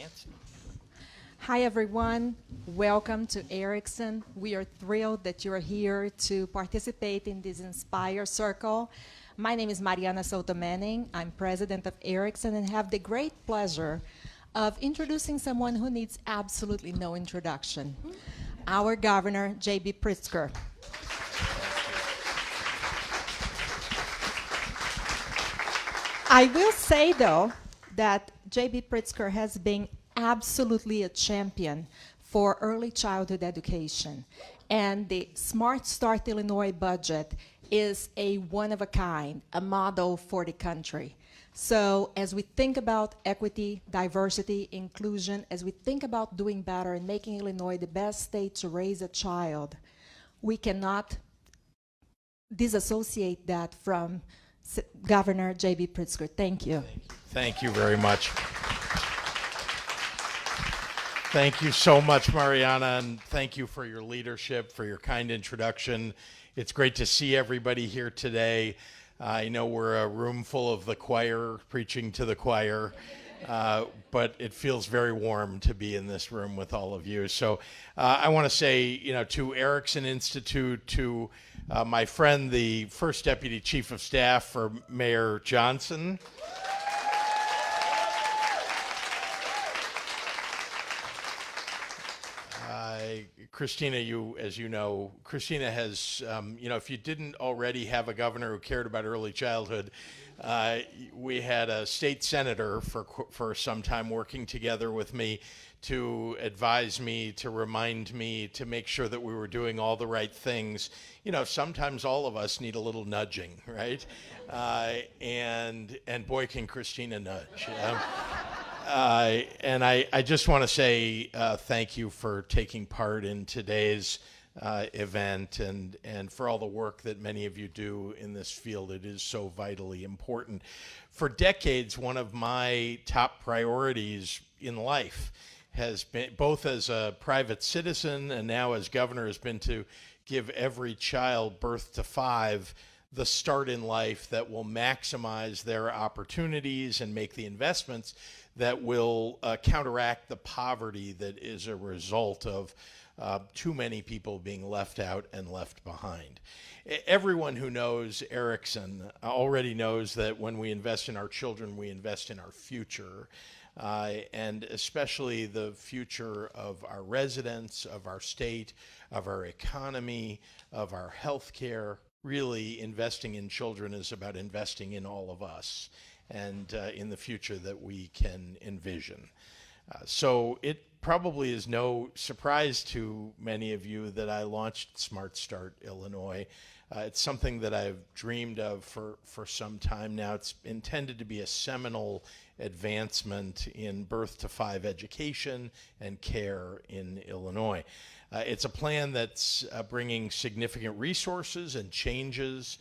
Nancy. Hi, everyone. Welcome to Ericsson. We are thrilled that you are here to participate in this Inspire Circle. My name is Mariana Souto Manning. I'm president of Ericsson and have the great pleasure of introducing someone who needs absolutely no introduction, our governor, J.B. Pritzker. I will say, though, that J.B. Pritzker has been absolutely a champion for early childhood education. And the Smart Start Illinois budget is a one-of-a-kind, a model for the country. So as we think about equity, diversity, inclusion, as we think about doing better and making Illinois the best state to raise a child, we cannot disassociate that from Governor J.B. Pritzker. Thank you. Thank you very much. Thank you so much, Mariana, and thank you for your leadership, for your kind introduction. It's great to see everybody here today. I know we're a room full of the choir preaching to the choir, but it feels very warm to be in this room with all of you. So I want to say, to Ericsson Institute, to my friend, the first Deputy Chief of Staff for Mayor Johnson. Christina, as you know, Christina has, if you didn't already have a governor who cared about early childhood, we had a state senator for some time working together with me to advise me, to remind me, to make sure that we were doing all the right things. Sometimes all of us need a little nudging, right? And boy, can Christina nudge. And I just want to say thank you for taking part in today's event and for all the work that many of you do in this field. It is so vitally important. For decades, one of my top priorities in life has been, both as a private citizen and now as governor, has been to give every child birth to 5 the start in life that will maximize their opportunities and make the investments that will counteract the poverty that is a result of too many people being left out and left behind. Everyone who knows Ericsson already knows that when we invest in our children, we invest in our future, and especially the future of our residents, of our state, of our economy, of our health care. Really, investing in children is about investing in all of us and in the future that we can envision. So it probably is no surprise to many of you that I launched Smart Start Illinois. It's something that I've dreamed of for some time now. It's intended to be a seminal advancement in birth to 5 education and care in Illinois. It's a plan that's bringing significant resources and changes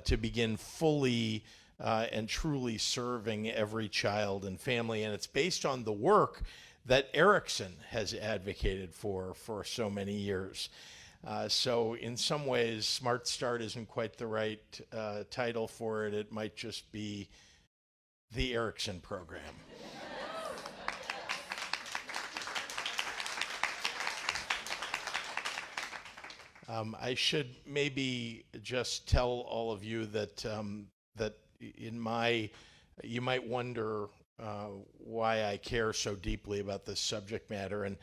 to begin fully and truly serving every child and family. And it's based on the work that Ericsson has advocated for so many years. So in some ways, Smart Start isn't quite the right title for it. It might just be the Ericsson program. I should maybe just tell all of you that you might wonder why I care so deeply about this subject matter, and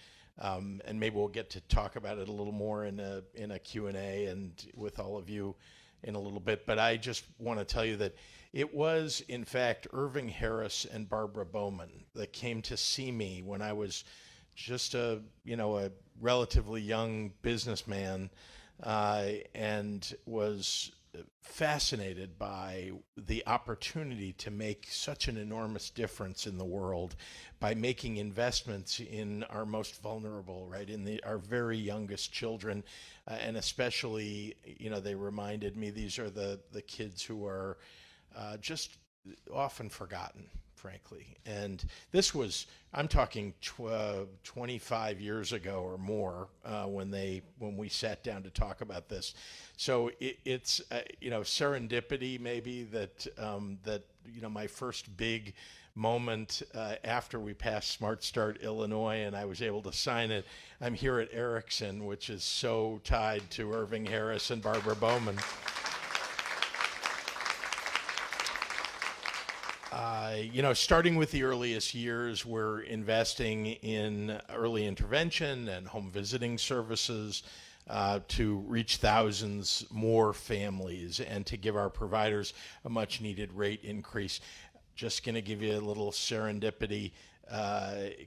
maybe we'll get to talk about it a little more in a Q&A and with all of you in a little bit. But I just want to tell you that it was, in fact, Irving Harris and Barbara Bowman that came to see me when I was just a relatively young businessman, and was fascinated by the opportunity to make such an enormous difference in the world by making investments in our most vulnerable, right, in our very youngest children, and especially, they reminded me these are the kids who are just often forgotten, frankly. And this was, I'm talking 25 years ago or more, when we sat down to talk about this. So it's serendipity maybe that my first big moment after we passed Smart Start Illinois and I was able to sign it. I'm here at Erickson, which is so tied to Irving Harris and Barbara Bowman. Starting with the earliest years, we're investing in early intervention and home visiting services to reach thousands more families and to give our providers a much needed rate increase. Just going to give you a little serendipity.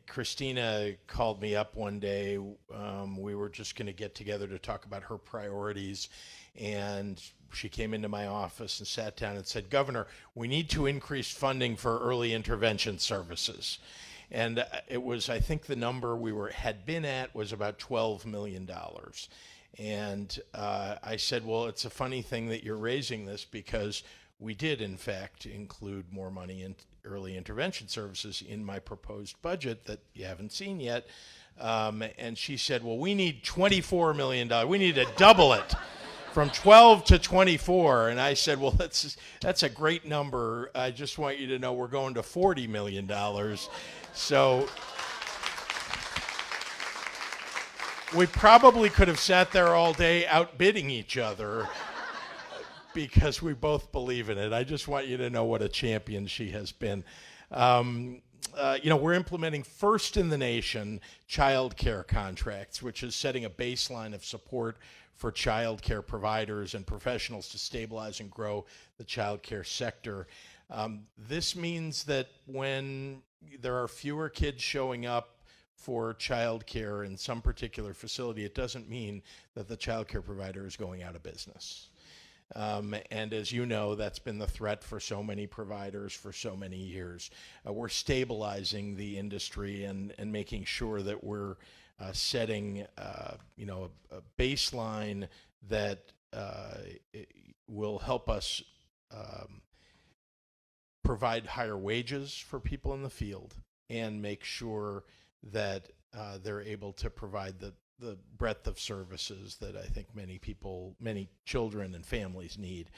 Christina called me up one day. We were just going to get together to talk about her priorities, and she came into my office and sat down and said, "Governor, we need to increase funding for early intervention services." And it was, I think the number had been at was about $12 million. And I said, well, it's a funny thing that you're raising this, because we did, in fact, include more money in early intervention services in my proposed budget that you haven't seen yet. And she said, well, we need $24 million. We need to double it from 12 to 24. And I said, well, that's a great number. I just want you to know we're going to $40 million. So we probably could have sat there all day outbidding each other because we both believe in it. I just want you to know what a champion she has been. We're implementing first in the nation child care contracts, which is setting a baseline of support for child care providers and professionals to stabilize and grow the child care sector. This means that when there are fewer kids showing up for child care in some particular facility, it doesn't mean that the child care provider is going out of business. And as you know, that's been the threat for so many providers for so many years. We're stabilizing the industry and making sure that we're setting a baseline that will help us provide higher wages for people in the field and make sure that they're able to provide the breadth of services that I think many children and families need.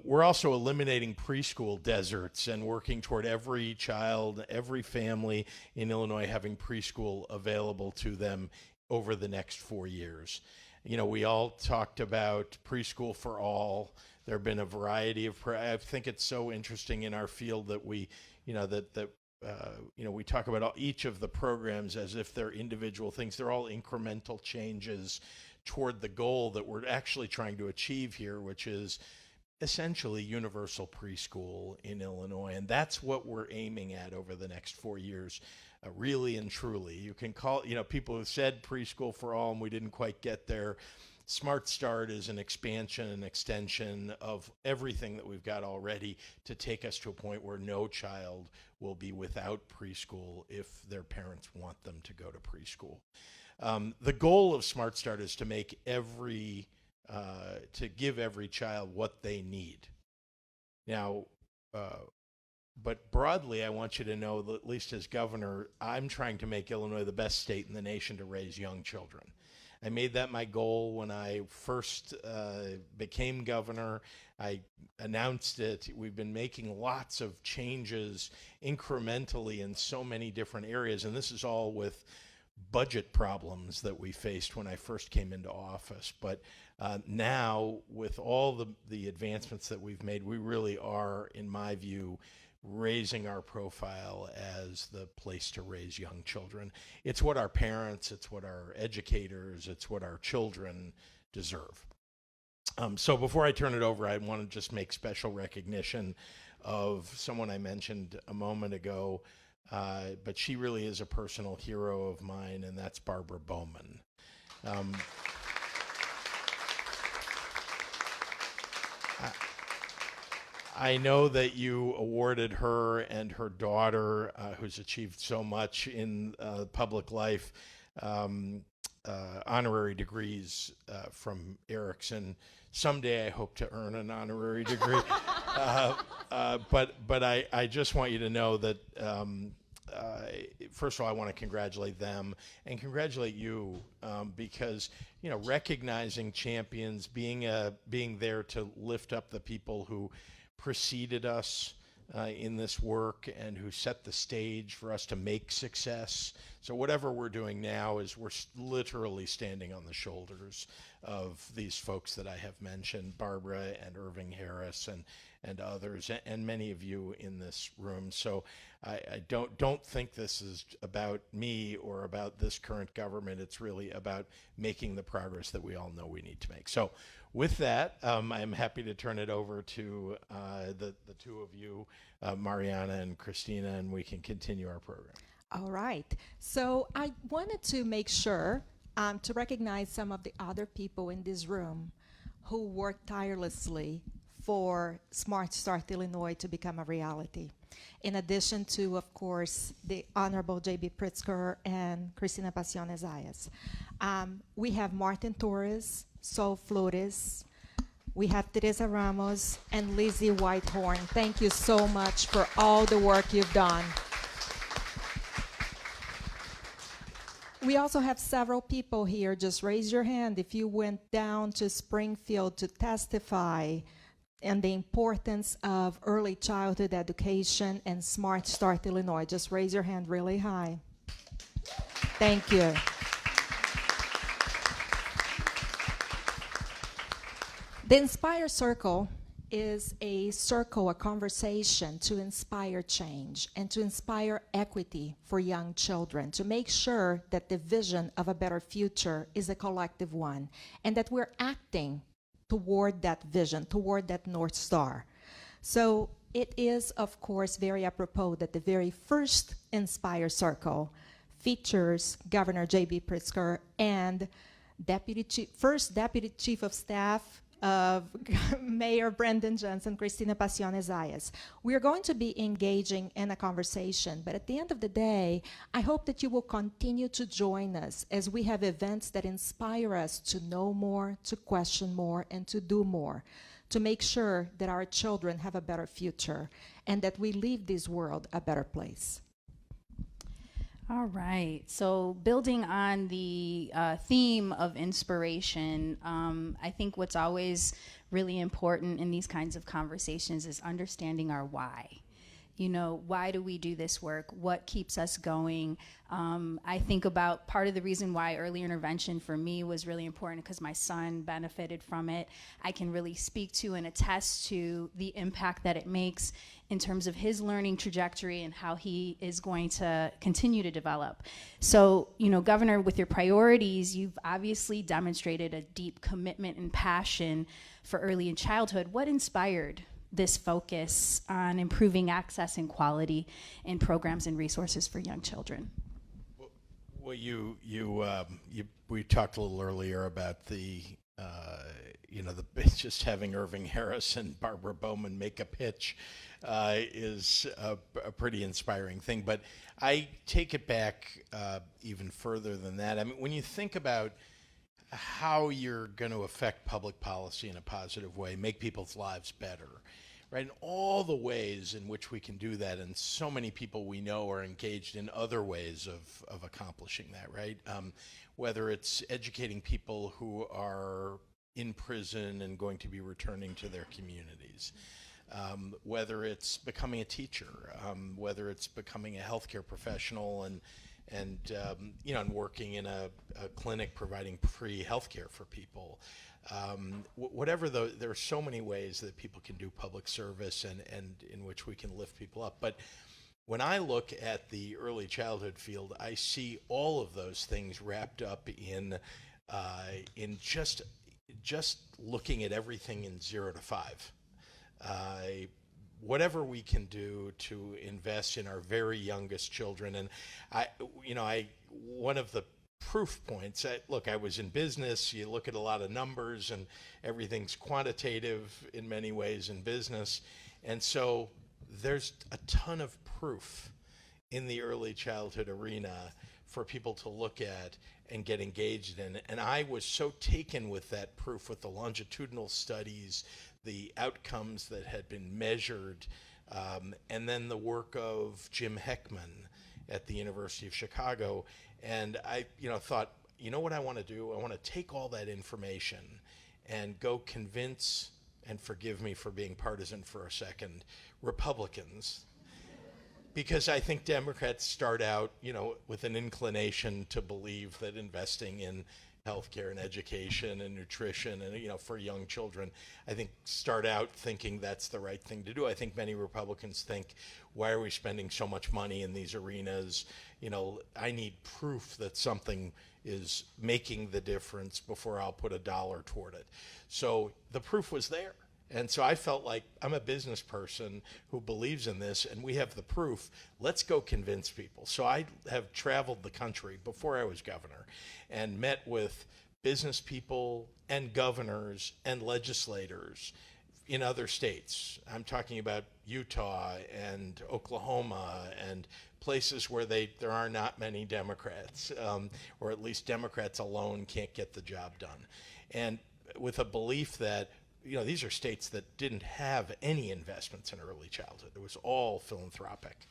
We're also eliminating preschool deserts and working toward every child, every family in Illinois having preschool available to them over the next 4 years. We all talked about preschool for all. There have been a variety of, I think it's so interesting in our field that we talk about each of the programs as if they're individual things. They're all incremental changes toward the goal that we're actually trying to achieve here, which is essentially universal preschool in Illinois. And that's what we're aiming at over the next 4 years, really and truly. You can call, people have said preschool for all, and we didn't quite get there. Smart Start is an expansion and extension of everything that we've got already to take us to a point where no child will be without preschool if their parents want them to go to preschool. The goal of Smart Start is to make to give every child what they need. Now, but broadly, I want you to know that, at least as governor, I'm trying to make Illinois the best state in the nation to raise young children. I made that my goal when I first became governor. I announced it. We've been making lots of changes incrementally in so many different areas, and this is all with budget problems that we faced when I first came into office. But now, with all the advancements that we've made, we really are, in my view, raising our profile as the place to raise young children. It's what our parents, it's what our educators, it's what our children deserve. So before I turn it over, I want to just make special recognition of someone I mentioned a moment ago, but she really is a personal hero of mine, and that's Barbara Bowman. I know that you awarded her and her daughter, who's achieved so much in public life, honorary degrees from Erickson. Someday I hope to earn an honorary degree. But I just want you to know that, first of all, I want to congratulate them and congratulate you because, recognizing champions, being there to lift up the people who preceded us, in this work and who set the stage for us to make success. So whatever we're doing now is we're literally standing on the shoulders of these folks that I have mentioned, Barbara and Irving Harris and others, and many of you in this room. So I don't think this is about me or about this current government. It's really about making the progress that we all know we need to make. So with that, I'm happy to turn it over to the two of you, Mariana and Christina, and we can continue our program. All right. So I wanted to make sure to recognize some of the other people in this room who worked tirelessly for Smart Start Illinois to become a reality. In addition to, of course, the Honorable J.B. Pritzker and Cristina Pasiones-Zayas. We have Martin Torres, Sol Flores, we have Teresa Ramos and Lizzie Whitehorn. Thank you so much for all the work you've done. We also have several people here. Just raise your hand if you went down to Springfield to testify and the importance of early childhood education and Smart Start Illinois. Just raise your hand really high. Thank you. The Inspire Circle is a circle, a conversation to inspire change and to inspire equity for young children, to make sure that the vision of a better future is a collective one and that we're acting toward that vision, toward that North Star. So it is, of course, very apropos that the very first Inspire Circle features Governor J.B. Pritzker and first Deputy Chief of Staff of Mayor Brandon Johnson, Cristina Pasiones-Zayas. We are going to be engaging in a conversation, but at the end of the day, I hope that you will continue to join us as we have events that inspire us to know more, to question more, and to do more, to make sure that our children have a better future and that we leave this world a better place. All right. So building on the theme of inspiration, I think what's always really important in these kinds of conversations is understanding our why. You know, why do we do this work? What keeps us going? I think about part of the reason why early intervention for me was really important because my son benefited from it. I can really speak to and attest to the impact that it makes in terms of his learning trajectory and how he is going to continue to develop. So, you know, Governor, with your priorities, you've obviously demonstrated a deep commitment and passion for early in childhood. What inspired this focus on improving access and quality in programs and resources for young children? Well, we talked a little earlier about the just having Irving Harris and Barbara Bowman make a pitch is a pretty inspiring thing. But I take it back even further than that. I mean, when you think about how you're going to affect public policy in a positive way, make people's lives better, right? And all the ways in which we can do that, and so many people we know are engaged in other ways of accomplishing that, right? Whether it's educating people who are in prison and going to be returning to their communities, whether it's becoming a teacher, whether it's becoming a healthcare professional and working in a clinic providing free healthcare for people. Whatever, there are so many ways that people can do public service and in which we can lift people up. But when I look at the early childhood field, I see all of those things wrapped up in just looking at everything in 0 to 5. Whatever we can do to invest in our very youngest children. And one of the proof points, I was in business, you look at a lot of numbers and everything's quantitative in many ways in business. And so there's a ton of proof in the early childhood arena for people to look at and get engaged in. And I was so taken with that proof, with the longitudinal studies, the outcomes that had been measured, and then the work of Jim Heckman at the University of Chicago. And I thought, you know what I want to do? I want to take all that information and go convince and forgive me for being partisan for a second, Republicans, because I think Democrats start out, with an inclination to believe that investing in healthcare and education and nutrition and, for young children, I think start out thinking that's the right thing to do. I think many Republicans think, why are we spending so much money in these arenas? I need proof that something is making the difference before I'll put a dollar toward it. So the proof was there. And so I felt like I'm a business person who believes in this, and we have the proof. Let's go convince people. So I have traveled the country before I was governor and met with business people and governors and legislators in other states. I'm talking about Utah and Oklahoma and places where there are not many Democrats, or at least Democrats alone can't get the job done. And with a belief that these are states that didn't have any investments in early childhood. It was all philanthropic.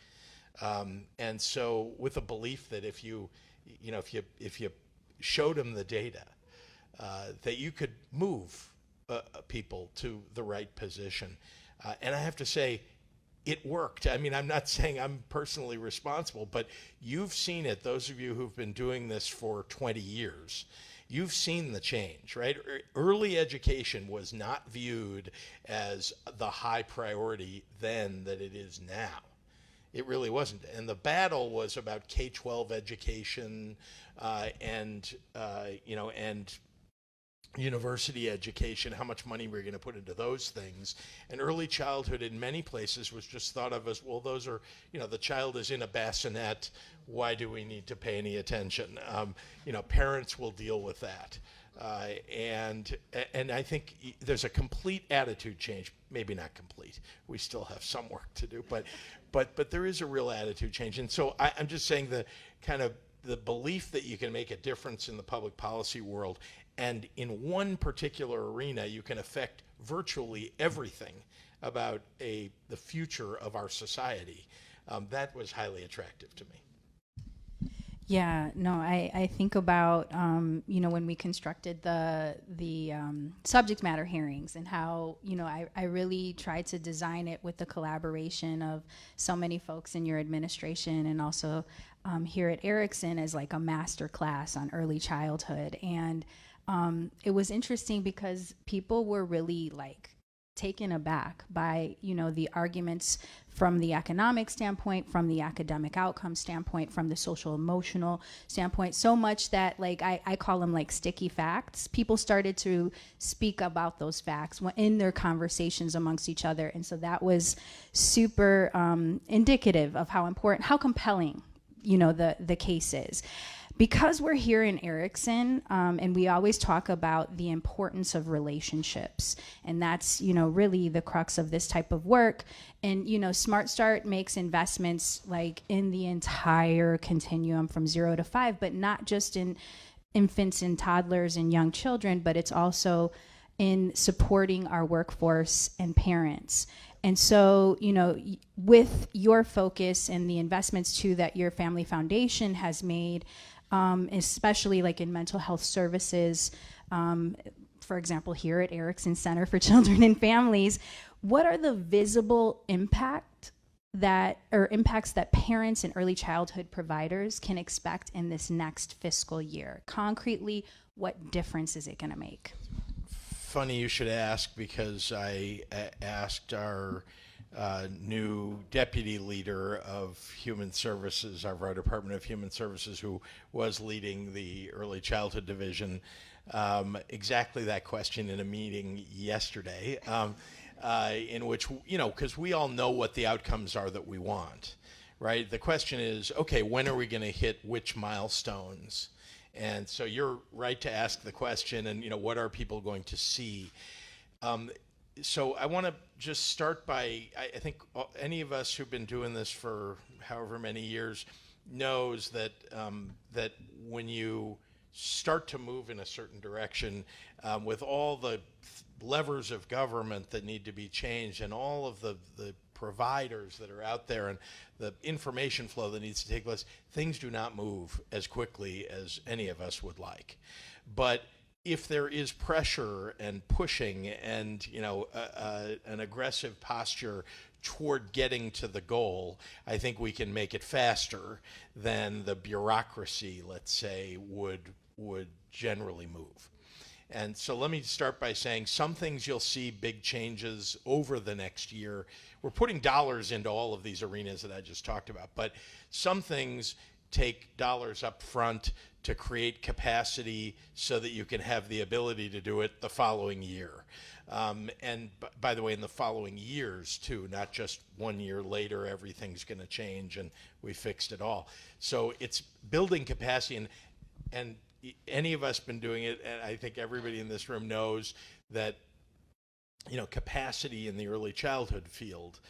And so with a belief that if you showed them the data, that you could move people to the right position. And I have to say, it worked. I mean, I'm not saying I'm personally responsible, but you've seen it, those of you who've been doing this for 20 years. You've seen the change, right? Early education was not viewed as the high priority then that it is now. It really wasn't. And the battle was about K-12 education and university education, how much money we're going to put into those things. And early childhood in many places was just thought of as, well, those are, the child is in a bassinet. Why do we need to pay any attention? Parents will deal with that. And I think there's a complete attitude change. Maybe not complete. We still have some work to do, but there is a real attitude change. And so I'm just saying the belief that you can make a difference in the public policy world, and in one particular arena you can affect virtually everything about the future of our society. That was highly attractive to me. Yeah, no, I think about, when we constructed the subject matter hearings and how, I really tried to design it with the collaboration of so many folks in your administration and also here at Erickson as like a master class on early childhood. And it was interesting because people were really taken aback by, the arguments from the economic standpoint, from the academic outcome standpoint, from the social emotional standpoint, so much that I call them sticky facts. People started to speak about those facts in their conversations amongst each other. And so that was super indicative of how important, how compelling, the case is. Because we're here in Erickson, and we always talk about the importance of relationships, and that's, really the crux of this type of work. And, Smart Start makes investments in the entire continuum from 0 to 5, but not just in infants and toddlers and young children, but it's also in supporting our workforce and parents. And so, with your focus and the investments too that your family foundation has made, especially in mental health services, for example, here at Erickson Center for Children and Families, what are the visible impacts that parents and early childhood providers can expect in this next fiscal year? Concretely, what difference is it going to make? Funny you should ask, because I asked our new deputy leader of Human Services, of our Department of Human Services, who was leading the early childhood division, exactly that question in a meeting yesterday, in which, because we all know what the outcomes are that we want, right? The question is, okay, when are we going to hit which milestones? And so you're right to ask the question, and what are people going to see? So I want to just start by, I think any of us who've been doing this for however many years knows that that when you start to move in a certain direction, with all the levers of government that need to be changed and all of the providers that are out there and the information flow that needs to take place, things do not move as quickly as any of us would like. But if there is pressure and pushing and an aggressive posture toward getting to the goal, I think we can make it faster than the bureaucracy, let's say, would generally move. And so let me start by saying some things you'll see big changes over the next year. We're putting dollars into all of these arenas that I just talked about, but some things take dollars up front to create capacity so that you can have the ability to do it the following year. And by the way, in the following years too, not just 1 year later, everything's going to change and we fixed it all. So it's building capacity, and any of us been doing it, and I think everybody in this room knows that capacity in the early childhood field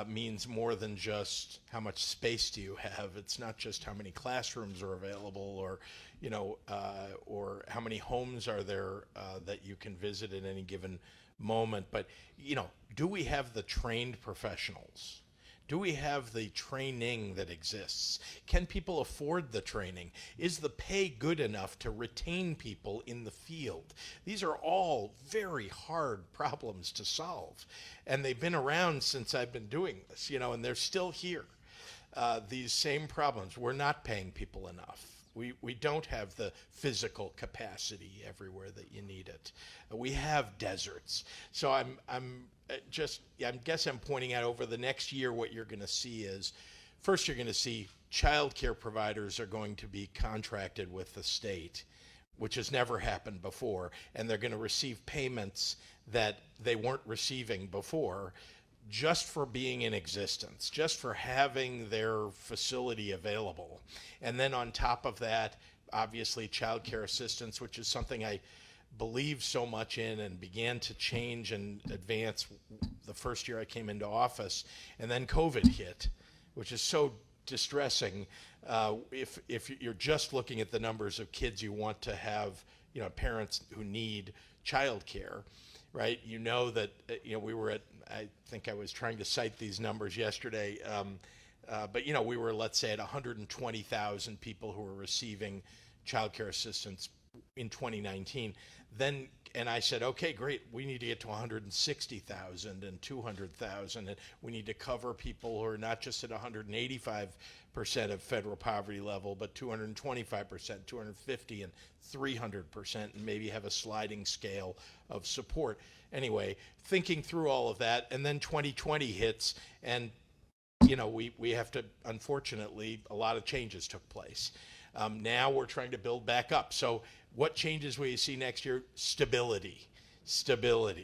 means more than just how much space do you have. It's not just how many classrooms are available, or or how many homes are there that you can visit at any given moment. But do we have the trained professionals? Do we have the training that exists? Can people afford the training? Is the pay good enough to retain people in the field? These are all very hard problems to solve. And they've been around since I've been doing this, and they're still here. These same problems. We're not paying people enough. We don't have the physical capacity everywhere that you need it. We have deserts. So I guess I'm pointing out over the next year what you're going to see is, first you're going to see child care providers are going to be contracted with the state, which has never happened before, and they're going to receive payments that they weren't receiving before just for being in existence, just for having their facility available. And then on top of that, obviously child care assistance, which is something I believe so much in and began to change and advance the first year I came into office. And then COVID hit, which is so distressing. If you're just looking at the numbers of kids you want to have, parents who need child care, right? That we were at, I think I was trying to cite these numbers yesterday, but we were, let's say, at 120,000 people who were receiving child care assistance in 2019. And I said, okay, great, we need to get to 160,000 and 200,000, and we need to cover people who are not just at 185% of federal poverty level, but 225%, 250, and 300%, and maybe have a sliding scale of support. Anyway, thinking through all of that, and then 2020 hits, and we have to, unfortunately, a lot of changes took place. Now we're trying to build back up. So what changes will you see next year? Stability,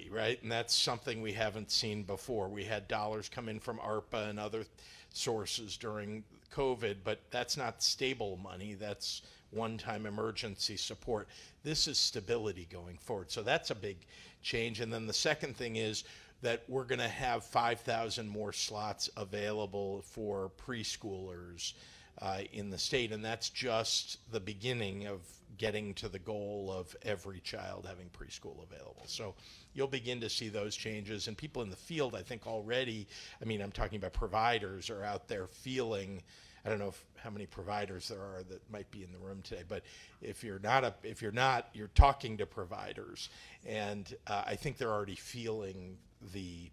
right? And that's something we haven't seen before. We had dollars come in from ARPA and other sources during COVID, but that's not stable money. That's one-time emergency support. This is stability going forward. So that's a big change. And then the second thing is that we're going to have 5,000 more slots available for preschoolers in the state, and that's just the beginning of getting to the goal of every child having preschool available. So you'll begin to see those changes, and people in the field, I think already, I'm talking about providers, are out there feeling, I don't know how many providers there are that might be in the room today, but if you're not, you're talking to providers, and I think they're already feeling the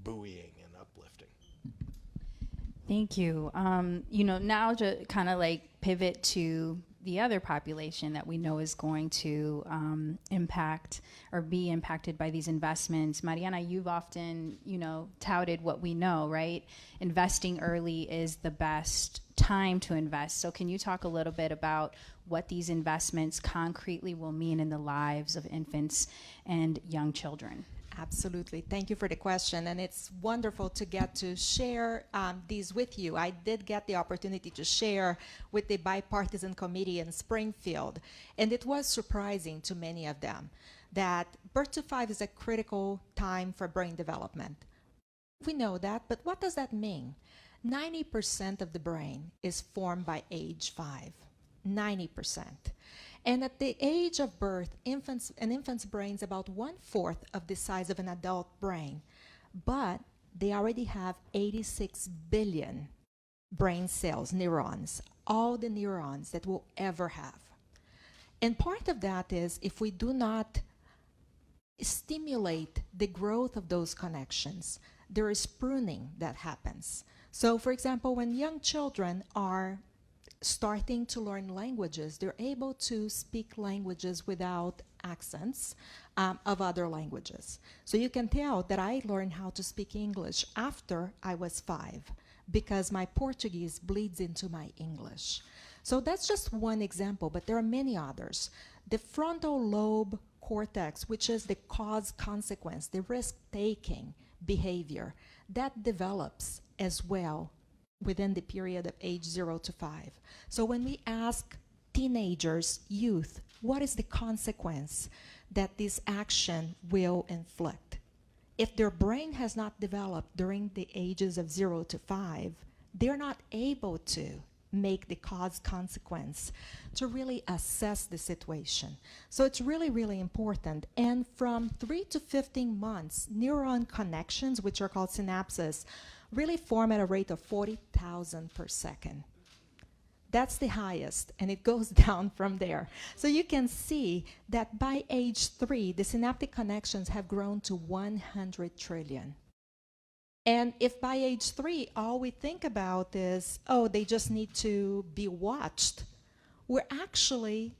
buoying and uplifting. Thank you. Now to kind of like pivot to the other population that we know is going to impact or be impacted by these investments. Mariana, you've often, touted what we know, right? Investing early is the best time to invest. So can you talk a little bit about what these investments concretely will mean in the lives of infants and young children? Absolutely. Thank you for the question. And it's wonderful to get to share these with you. I did get the opportunity to share with the bipartisan committee in Springfield. And it was surprising to many of them that birth to 5 is a critical time for brain development. We know that, but what does that mean? 90% of the brain is formed by age 5. 90%. And at the age of birth, an infant's brain is about 1/4 of the size of an adult brain, but they already have 86 billion brain cells, neurons, all the neurons that we'll ever have. And part of that is if we do not stimulate the growth of those connections, there is pruning that happens. So, for example, when young children are starting to learn languages, they're able to speak languages without accents of other languages. So you can tell that I learned how to speak English after I was 5 because my Portuguese bleeds into my English. So that's just one example, but there are many others. The frontal lobe cortex, which is the cause-consequence, the risk-taking behavior, that develops as well within the period of age 0 to 5. So when we ask teenagers, youth, what is the consequence that this action will inflict? If their brain has not developed during the ages of 0 to 5, they're not able to make the cause-consequence to really assess the situation. So it's really, really important. And from 3 to 15 months, neuron connections, which are called synapses, really form at a rate of 40,000 per second. That's the highest, and it goes down from there. So you can see that by age 3, the synaptic connections have grown to 100 trillion. And if by age 3, all we think about is, oh, they just need to be watched, we're actually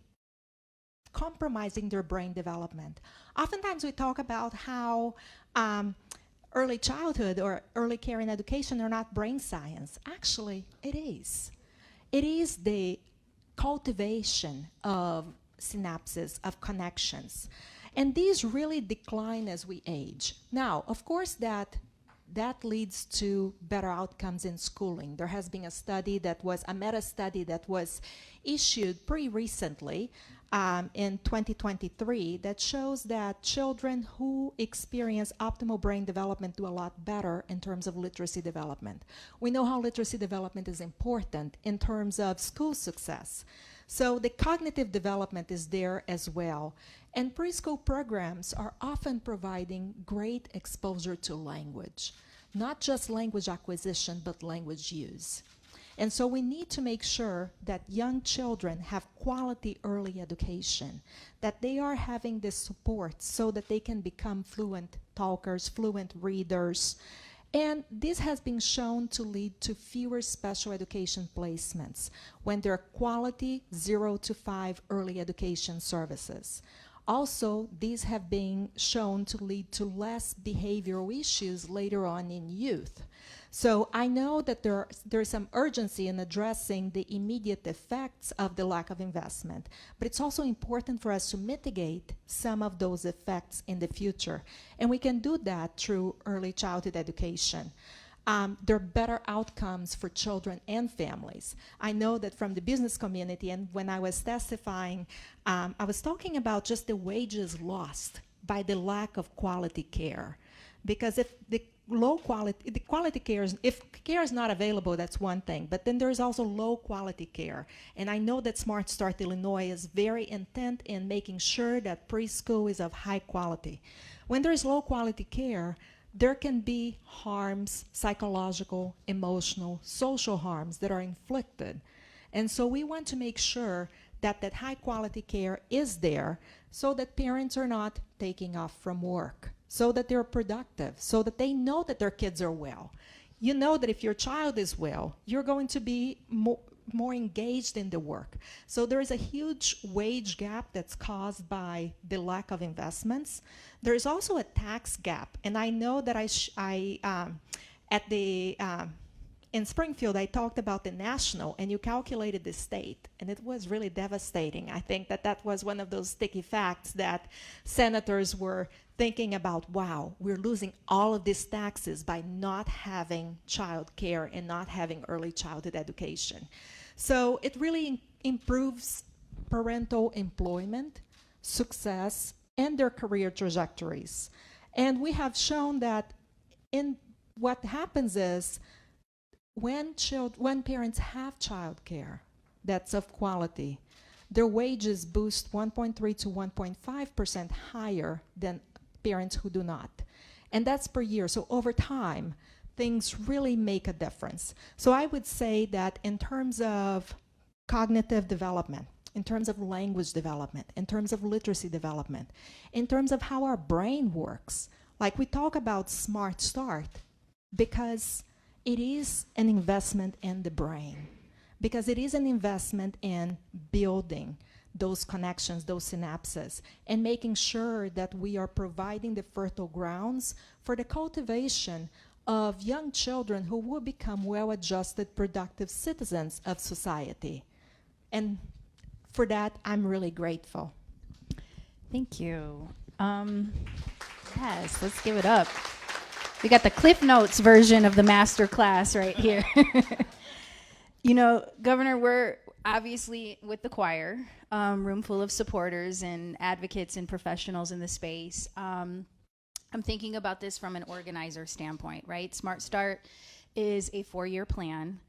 compromising their brain development. Oftentimes we talk about how early childhood or early care and education are not brain science. Actually, it is. It is the cultivation of synapses, of connections. And these really decline as we age. Now, of course, that leads to better outcomes in schooling. There has been a study that was, a meta-study that was issued pretty recently in 2023 that shows that children who experience optimal brain development do a lot better in terms of literacy development. We know how literacy development is important in terms of school success. So the cognitive development is there as well. And preschool programs are often providing great exposure to language, not just language acquisition, but language use. And so we need to make sure that young children have quality early education, that they are having the support so that they can become fluent talkers, fluent readers. And this has been shown to lead to fewer special education placements when there are quality 0 to 5 early education services. Also, these have been shown to lead to less behavioral issues later on in youth. So I know that there's some urgency in addressing the immediate effects of the lack of investment, but it's also important for us to mitigate some of those effects in the future. And we can do that through early childhood education. There are better outcomes for children and families. I know that from the business community, and when I was testifying, I was talking about just the wages lost by the lack of quality care. Because if the quality care if care is not available, that's one thing, but then there's also low quality care. And I know that Smart Start Illinois is very intent in making sure that preschool is of high quality. When there is low quality care, there can be harms, psychological, emotional, social harms that are inflicted. And so we want to make sure that that high quality care is there so that parents are not taking off from work, so that they're productive, so that they know that their kids are well. You know that if your child is well, you're going to be more engaged in the work. So there is a huge wage gap that's caused by the lack of investments. There is also a tax gap, and I know that in Springfield, I talked about the national, and you calculated the state, and it was really devastating. I think that was one of those sticky facts that senators were thinking about, wow, we're losing all of these taxes by not having child care and not having early childhood education. So it really improves parental employment, success, and their career trajectories. And we have shown that what happens is when parents have child care that's of quality, their wages boost 1.3 to 1.5% higher than parents who do not. And that's per year. So over time, things really make a difference. So I would say that in terms of cognitive development, in terms of language development, in terms of literacy development, in terms of how our brain works. Like we talk about Smart Start because it is an investment in the brain, because it is an investment in building those connections, those synapses, and making sure that we are providing the fertile grounds for the cultivation of young children who will become well-adjusted, productive citizens of society. And for that, I'm really grateful. Thank you. Yes, let's give it up. We got the Cliff Notes version of the master class right here. You know, Governor, we're obviously with the choir, room full of supporters and advocates and professionals in the space. I'm thinking about this from an organizer standpoint, right? Smart Start is a 4-year plan.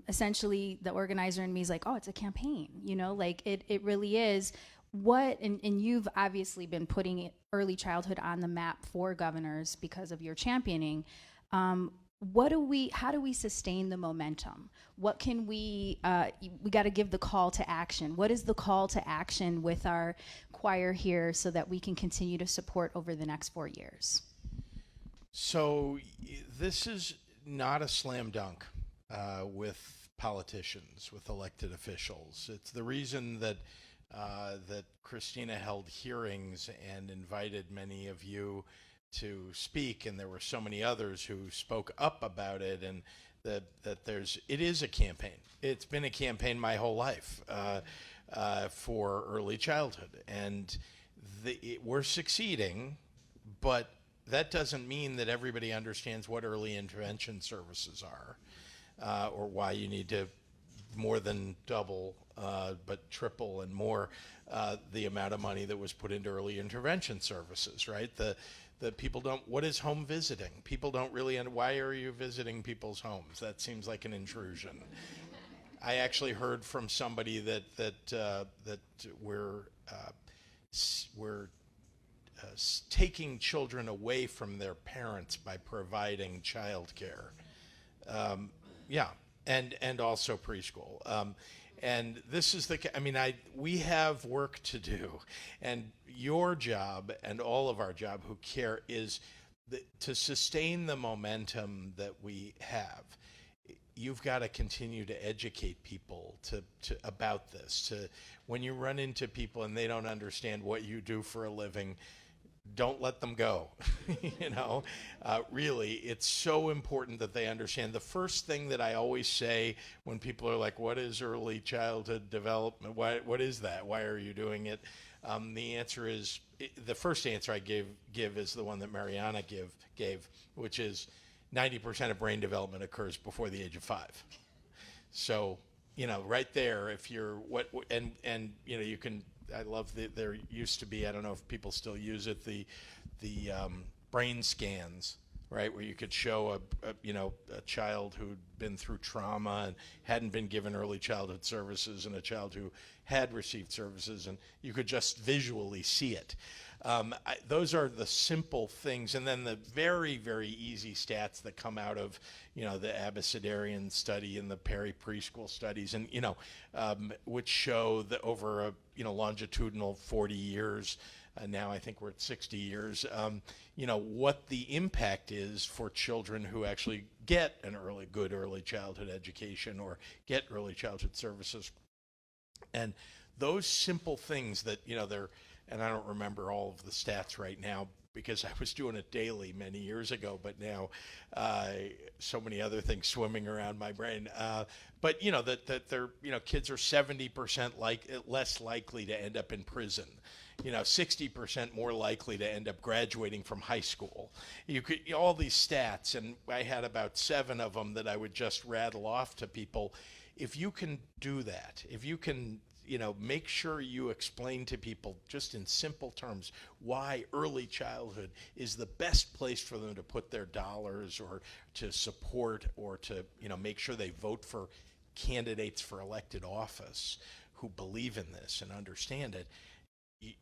Essentially, the organizer in me is like, oh, it's a campaign, you know, like it really is. And you've obviously been putting early childhood on the map for governors because of your championing. How do we sustain the momentum? What can we got to give the call to action. What is the call to action with our choir here so that we can continue to support over the next 4 years? So this is not a slam dunk with politicians, with elected officials. It's the reason that that Christina held hearings and invited many of you to speak, and there were so many others who spoke up about it, and that it is a campaign. It's been a campaign my whole life for early childhood, and we're succeeding, but that doesn't mean that everybody understands what early intervention services are, or why you need to more than double, but triple and more the amount of money that was put into early intervention services, right? The people don't, what is home visiting? People don't really, why are you visiting people's homes? That seems like an intrusion. I actually heard from somebody that we're taking children away from their parents by providing childcare. Yeah, and also preschool. And this is we have work to do, and your job and all of our job who care is to sustain the momentum that we have. You've got to continue to educate people about this. When you run into people and they don't understand what you do for a living, don't let them go. Really, it's so important that they understand. The first thing that I always say when people are like, what is early childhood development? What is that? Why are you doing it? The answer is, the first answer I give is the one that Mariana gave, which is 90% of brain development occurs before the age of 5. So, right there, if you're you can, I love that there used to be, I don't know if people still use it, the brain scans, right, where you could show a child who'd been through trauma and hadn't been given early childhood services, and a child who had received services, and you could just visually see it. Those are the simple things, and then the very, very easy stats that come out of the Abecedarian study and the Perry preschool studies, and which show that over a longitudinal 40 years, now I think we're at 60 years, what the impact is for children who actually get an good early childhood education or get early childhood services. And those simple things that they're, and I don't remember all of the stats right now because I was doing it daily many years ago, but now so many other things swimming around my brain. But that they're, kids are 70% less likely to end up in prison. 60% more likely to end up graduating from high school. You could all these stats, and I had about 7 of them that I would just rattle off to people. If you can do that, if you can make sure you explain to people just in simple terms why early childhood is the best place for them to put their dollars, or to support, or to make sure they vote for candidates for elected office who believe in this and understand it,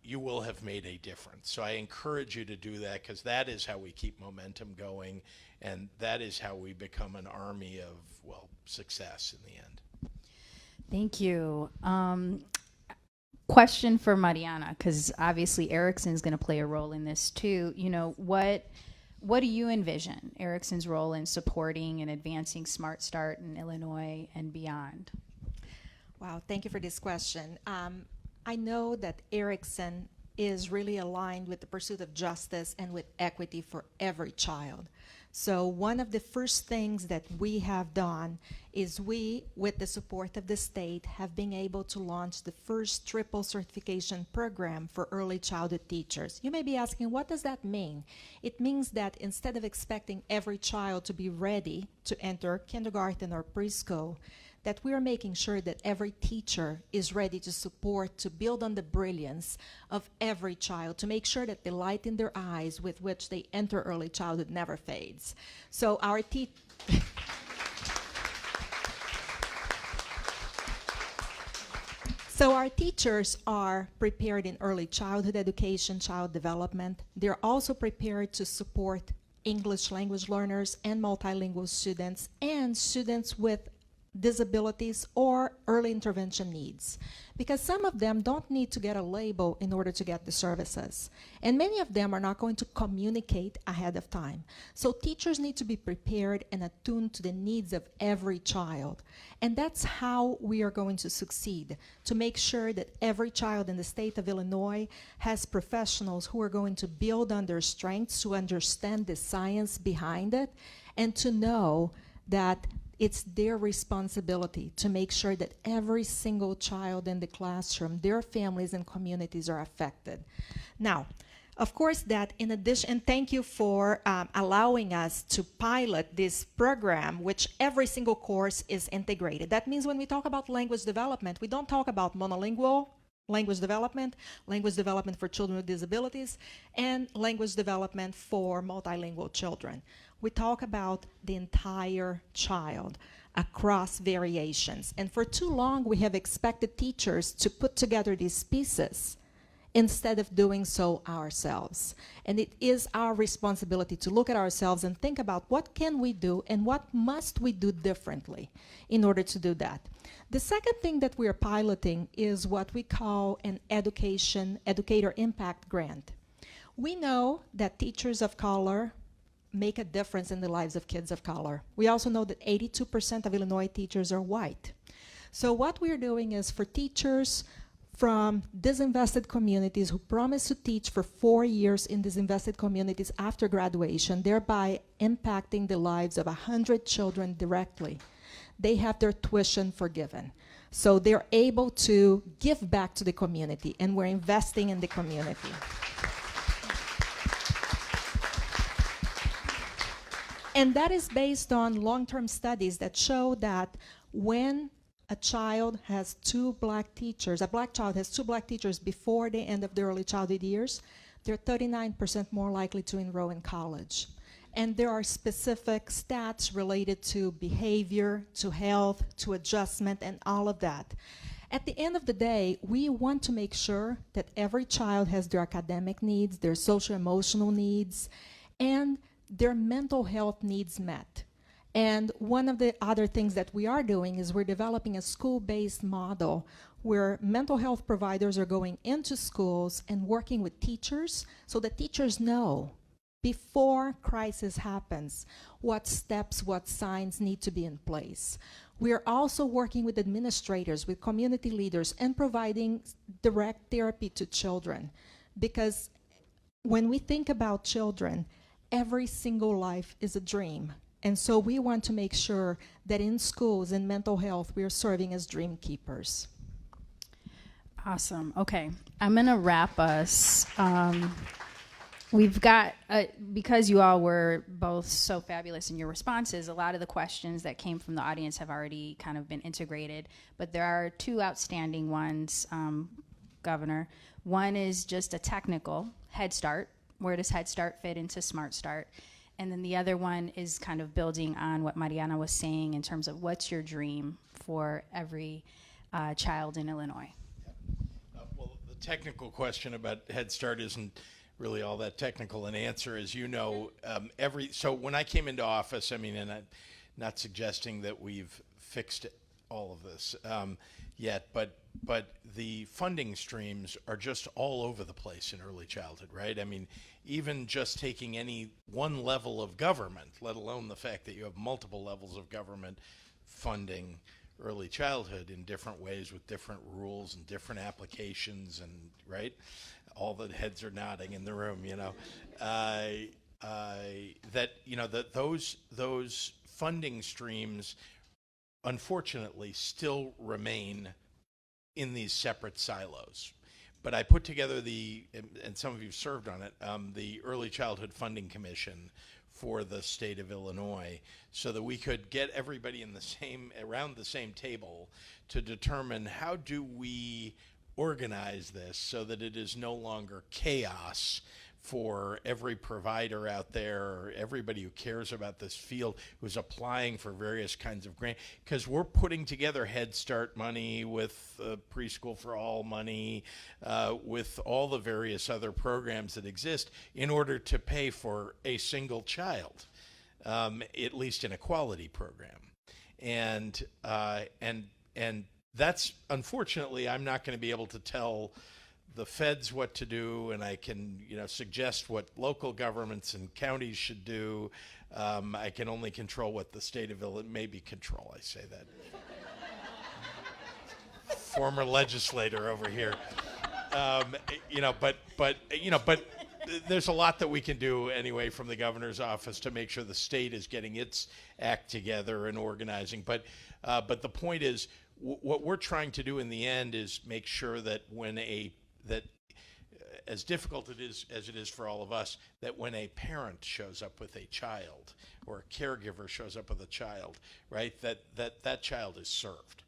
you will have made a difference. So I encourage you to do that, because that is how we keep momentum going, and that is how we become an army of, success in the end. Thank you. question for Mariana, because obviously Erickson's going to play a role in this too. You know, what do you envision Erickson's role in supporting and advancing Smart Start in Illinois and beyond? Wow, thank you for this question. I know that Erickson is really aligned with the pursuit of justice and with equity for every child. So one of the first things that we have done is we, with the support of the state, have been able to launch the first triple certification program for early childhood teachers. You may be asking, what does that mean? It means that instead of expecting every child to be ready to enter kindergarten or preschool, that we are making sure that every teacher is ready to support, to build on the brilliance of every child, to make sure that the light in their eyes with which they enter early childhood never fades. So our teachers are prepared in early childhood education, child development. They're also prepared to support English language learners and multilingual students and students with disabilities or early intervention needs, because some of them don't need to get a label in order to get the services, and many of them are not going to communicate ahead of time. So teachers need to be prepared and attuned to the needs of every child, and that's how we are going to succeed, to make sure that every child in the state of Illinois has professionals who are going to build on their strengths, to understand the science behind it, and to know that it's their responsibility to make sure that every single child in the classroom, their families and communities are affected. Now, of course, that in addition, and thank you for allowing us to pilot this program, which every single course is integrated. That means when we talk about language development, we don't talk about monolingual language development for children with disabilities, and language development for multilingual children. We talk about the entire child across variations. And for too long, we have expected teachers to put together these pieces instead of doing so ourselves. And it is our responsibility to look at ourselves and think about what can we do and what must we do differently in order to do that. The second thing that we are piloting is what we call an educator impact grant. We know that teachers of color make a difference in the lives of kids of color. We also know that 82% of Illinois teachers are white. So what we're doing is for teachers from disinvested communities who promise to teach for 4 years in disinvested communities after graduation, thereby impacting the lives of 100 children directly, they have their tuition forgiven. So they're able to give back to the community, and we're investing in the community. And that is based on long-term studies that show that when a child has two black teachers, a black child has two black teachers before the end of their early childhood years, they're 39% more likely to enroll in college. And there are specific stats related to behavior, to health, to adjustment, and all of that. At the end of the day, we want to make sure that every child has their academic needs, their social-emotional needs, and their mental health needs met. And one of the other things that we are doing is we're developing a school-based model where mental health providers are going into schools and working with teachers so that teachers know before crisis happens what steps, what signs need to be in place. We are also working with administrators, with community leaders, and providing direct therapy to children. Because when we think about children, every single life is a dream. And so we want to make sure that in schools and mental health, we are serving as dream keepers. Awesome. Okay. I'm going to wrap us. We've got, because you all were both so fabulous in your responses, a lot of the questions that came from the audience have already kind of been integrated. But there are two outstanding ones, Governor. One is just a technical, Head Start. Where does Head Start fit into Smart Start? And then the other one is kind of building on what Mariana was saying in terms of what's your dream for every child in Illinois? Well, the technical question about Head Start isn't really all that technical an answer. As you know, so when I came into office, I mean, and I'm not suggesting that we've fixed all of this. yet, but the funding streams are just all over the place in early childhood, right? I mean, even just taking any one level of government, let alone the fact that you have multiple levels of government funding early childhood in different ways with different rules and different applications, and right, all the heads are nodding in the room, that that those funding streams unfortunately still remain in these separate silos. But I put together and some of you served on it, the Early Childhood Funding Commission for the state of Illinois, so that we could get everybody around the same table to determine how do we organize this so that it is no longer chaos for every provider out there, or everybody who cares about this field, who's applying for various kinds of grants, because we're putting together Head Start money with Preschool for All money, with all the various other programs that exist in order to pay for a single child, at least in a quality program. And that's, unfortunately, I'm not going to be able to tell the feds what to do, and I can suggest what local governments and counties should do. I can only control what the state of Illinois, maybe control, I say that. Former legislator over here. But there's a lot that we can do anyway from the governor's office to make sure the state is getting its act together and organizing. But the point is, what we're trying to do in the end is make sure that as difficult as it is for all of us, that when a parent shows up with a child or a caregiver shows up with a child, right, that child is served.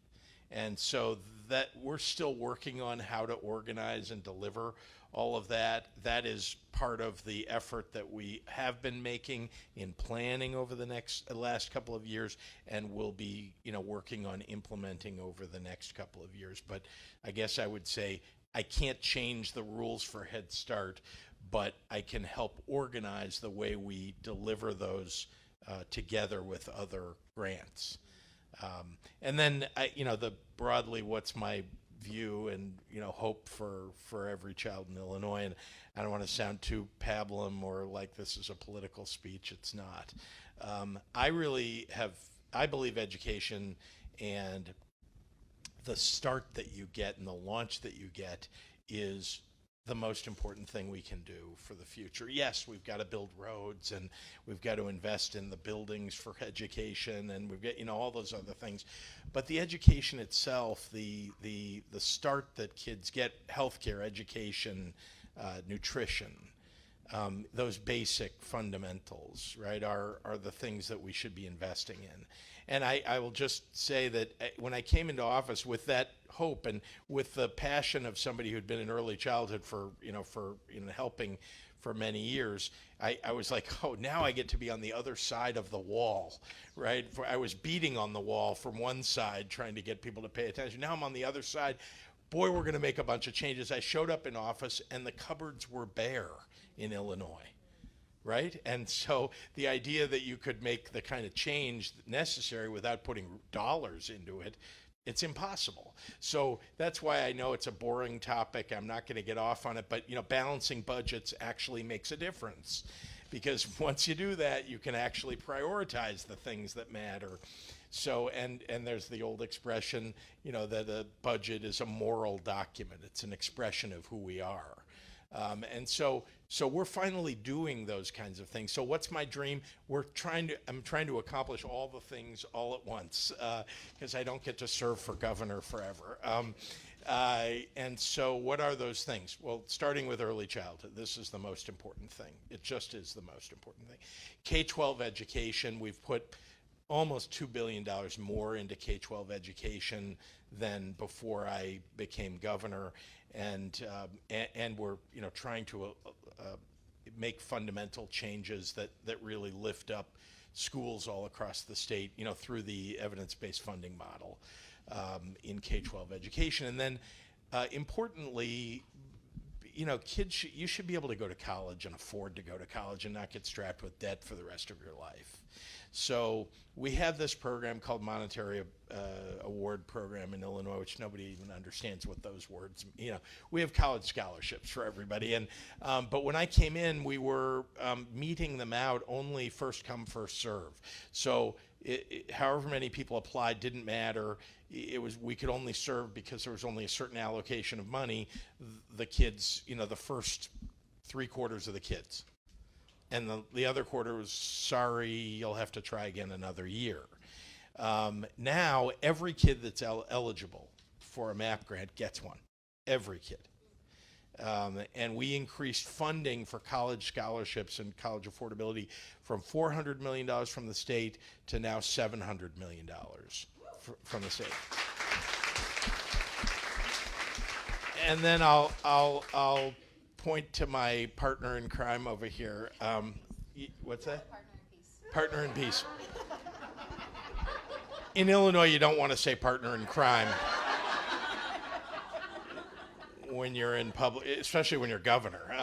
And so that we're still working on how to organize and deliver all of that. That is part of the effort that we have been making in planning over the last couple of years, and will be working on implementing over the next couple of years. But I guess I would say I can't change the rules for Head Start, but I can help organize the way we deliver those together with other grants. And then broadly, what's my view and hope for every child in Illinois? And I don't want to sound too pablum or like this is a political speech. It's not. I believe education and the start that you get and the launch that you get is the most important thing we can do for the future. Yes, we've got to build roads, and we've got to invest in the buildings for education, and we've got all those other things. But the education itself, the start that kids get, healthcare, education, nutrition, those basic fundamentals, right, are the things that we should be investing in. And I will just say that when I came into office with that hope and with the passion of somebody who'd been in early childhood for helping for many years, I was like, oh, now I get to be on the other side of the wall, right? I was beating on the wall from one side trying to get people to pay attention. Now I'm on the other side. Boy, we're going to make a bunch of changes. I showed up in office and the cupboards were bare in Illinois. Right? And so the idea that you could make the kind of change necessary without putting dollars into it, it's impossible. So that's why I know it's a boring topic. I'm not going to get off on it, but balancing budgets actually makes a difference, because once you do that, you can actually prioritize the things that matter. So, and there's the old expression, that a budget is a moral document. It's an expression of who we are. And so we're finally doing those kinds of things. So what's my dream? I'm trying to accomplish all the things all at once, because I don't get to serve for governor forever. And so what are those things? Well, starting with early childhood, this is the most important thing. It just is the most important thing. K-12 education, we've put almost $2 billion more into K-12 education than before I became governor. And we're trying to make fundamental changes that really lift up schools all across the state, through the evidence-based funding model in K-12 education. And then importantly, kids, you should be able to go to college and afford to go to college and not get strapped with debt for the rest of your life. So we have this program called monetary award program in Illinois, which nobody even understands what those words, we have college scholarships for everybody. And but when I came in, we were meeting them out only first come, first serve. So however many people applied didn't matter. We could only serve because there was only a certain allocation of money. The kids, the first 3/4 of the kids. And the other quarter was, sorry, you'll have to try again another year. Now, every kid that's eligible for a MAP grant gets one. Every kid. And we increased funding for college scholarships and college affordability from $400 million from the state to now $700 million from the state. And then I'll point to my partner in crime over here. What's that? Partner in peace. In Illinois, you don't want to say partner in crime when you're in public, especially when you're governor.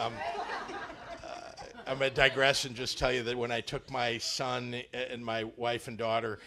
I'm going to digress and just tell you that when I took my son and my wife and daughter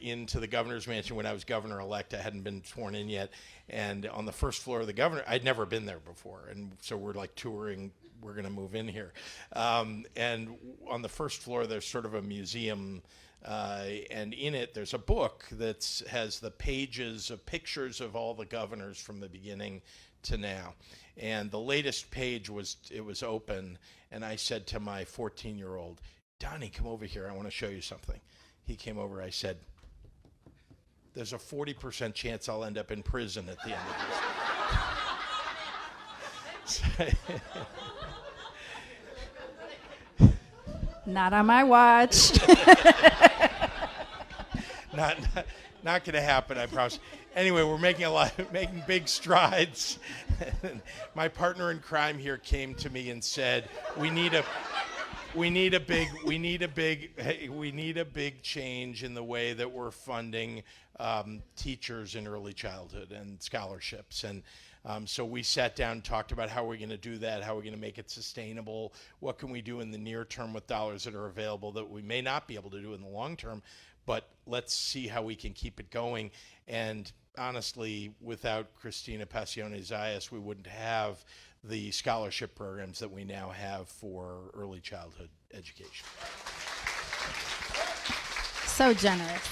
into the governor's mansion when I was governor-elect, I hadn't been sworn in yet, and on the first floor of the governor, I'd never been there before, and so we're like touring, we're going to move in here. And on the first floor, there's sort of a museum, and in it, there's a book that has the pages of pictures of all the governors from the beginning to now. And the latest page was open, and I said to my 14-year-old, Donnie, come over here, I want to show you something. He came over, I said, there's a 40% chance I'll end up in prison at the end of this. Not on my watch. Not going to happen, I promise. Anyway, we're making big strides. My partner in crime here came to me and said, we need a big change in the way that we're funding teachers in early childhood and scholarships. And so we sat down and talked about how we're going to do that, how we're going to make it sustainable, what can we do in the near term with dollars that are available that we may not be able to do in the long term, but let's see how we can keep it going. And honestly, without Christina Passione-Zayas, we wouldn't have the scholarship programs that we now have for early childhood education. So generous.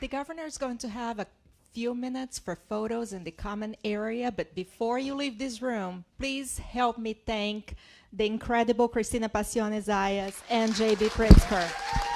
The governor is going to have a few minutes for photos in the common area, but before you leave this room, please help me thank the incredible Christina Passione-Zayas and J.B. Pritzker.